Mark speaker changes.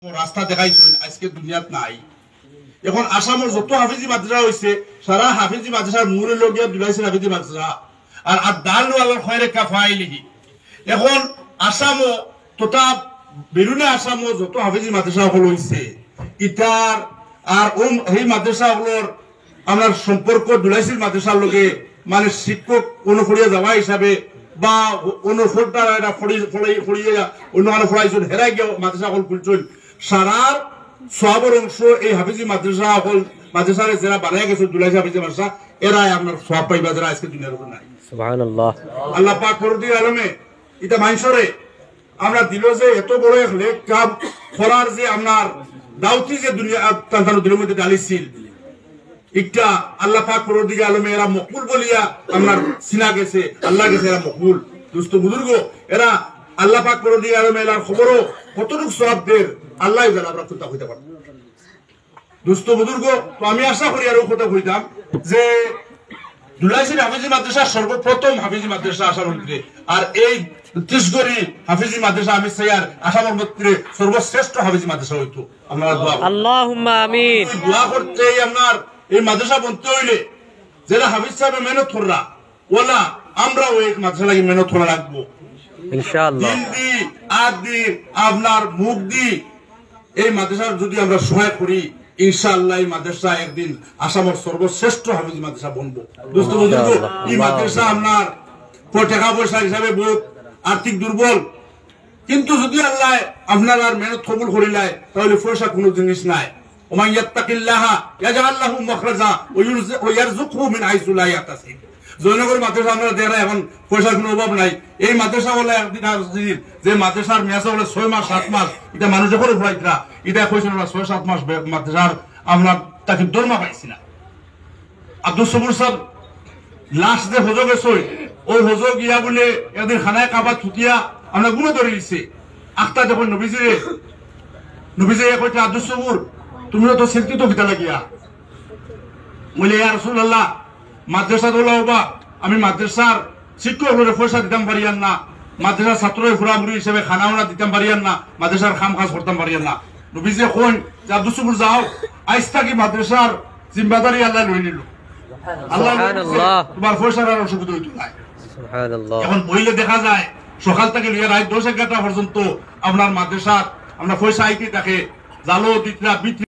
Speaker 1: রাস্তা দেখাইছেন আজকে দুনিয়াত নাই। এখন আসামের যত হাফিজি মাদ্রাসা হয়েছে সারা হাফিজি মাদ্রাসার মূল লগিয়া দুলাইছে হাফিজি মাদ্রাসা আর দালু আল্লাহর খয়রে কাফাইলিহি। এখন আসামও তথা বেরুনে আসামও যত হাফিজি মাদ্রাসা হল হয়েছে ইটার আর এই মাদ্রাসাগুলোর আমার সম্পর্ক দুলাইছির মাদ্রাসার লগে মানে শিক্ষক অনুফড়িয়া যাওয়া হিসাবে বা অনুফড়টা এটা ফড়িয়ে অন্য কারো ফড়াইছেন হেরাই গিয়ে মাদ্রাসা হল খুলছেন সারার সবর অংশ এই হাফিজি মাদ্রাসা হল মাদ্রাসারে যারা বানাই গেছে দুলাইছি হাফিজি মাদ্রাসা এরাই আপনার সব পাইবা যারা আজকে দুনিয়ার উপর নাই। সুবহানাল্লাহ। আল্লাহ পাক ফরদি আলমে এটা মাইনসরে আমরা দিল যে এত বড় এক লেখ কাম করার যে আপনার দাউতি যে দুনিয়া তান্তানো দিলের মধ্যে ডালিছিল একটা আল্লাহ পাক ফরদি আলমে এরা মকবুল বলিয়া আপনার সিনা গেছে আল্লাহ গেছে এরা মকবুল দুস্থ বুজুর্গ এরা আল্লাহ পাক ফরদি আলমে এলার খবরও কতটুকু সবদের আল্লাহ জানা আমরা কথা হইতে পারবো দুস্থ বুজুর্গ। তো আমি আশা করি আরো কথা কইতাম যে দুলাইছির হাফিজি মাদ্রাসা সর্বপ্রথম হাফিজি মাদ্রাসা আসামের মধ্যে আর এই ত্রিশগড়ি হাফিজি মাদ্রাসা আমি সাইয়ার আসামের মধ্যে সর্বশ্রেষ্ঠ হাফিজি মাদ্রাসা হইতো। আপনারা দোয়া আল্লাহুম্মা আমিন দোয়া করতে আপনার এই মাদ্রাসা বনতে হইলে যারা হাফিজ সাহেব মেহনত কররা ওলা আমরাও এই মাদ্রাসা লাগি মেহনত করা রাখবো ইনশাআল্লাহ। হিন্দি আদি আপনার মুখ দি এই মাদ্রাসার যদি আমরা সহায় করি ইনশাআল্লাহ এই মাদ্রাসা একদিন আসামের সর্বশ্রেষ্ঠ হাফিজি মাদ্রাসা বনবো। দোস্ত বুজুর্গ এই মাদ্রাসা আপনার টাকা পয়সা হিসাবে বহুত আর্থিক দুর্বল কিন্তু যদি আল্লাহ আপনার আর মেহনত কবুল করিলায় তাহলে পয়সা কোনো জিনিস নাই। ওমান ইয়াত্তাকিল্লাহা ইয়াজআল লাহু মাখরাজা ওয়া ইয়ারযুকহু মিন হাইসু লা ইয়াহতাসিব। জয়নগর মাদ্রাসা আমরা দেখা এখন পয়সার কোনো অভাব নাই। এই মাদ্রাসা বলে একদিন যে মাদ্রাসার মেয়াসা বলে 6 মাস 7 মাস এটা মানুষ যখন পড়াইতরা এটা কইছেন 6-7 মাস মাদ্রাসার আমরা তাকে দরমা পাইছি না। আব্দুল সবুর সাহেব লাস্ট যে হজো গেছে ওই হজো গিয়া বলে একদিন খানায় কাবা ছুটিয়া আমরা গুলো ধরে দিচ্ছে আখতা যখন নবীজি কইতে আব্দুল সবুর তুমিও তো চিন্তিত কিতা লাগিয়া বলে ইয়া রাসূলুল্লাহ মাদ্রাসা দোলাওবা আমি মাদ্রাসার শিক্ষক হলে পয়সা দিতাম পারিয়ান না মাদ্রাসার ছাত্র ফুরামুরি হিসেবে খানাওনা দিতাম পারিয়ান না মাদ্রাসার খাম কাজ করতাম পারিয়ান না। নবীজি কোন যে আব্দুল সবুর যাও আজ থাকি মাদ্রাসার জিম্মাদারি আল্লাহ লই নিল আল্লাহ তোমার পয়সার আর অসুবিধা হইতো না। এখন বইলে দেখা যায় সকাল থেকে লিয়ে রাত 10-11টা পর্যন্ত আপনার মাদ্রাসার আমরা পয়সা আইতে থাকে জালো দিতরা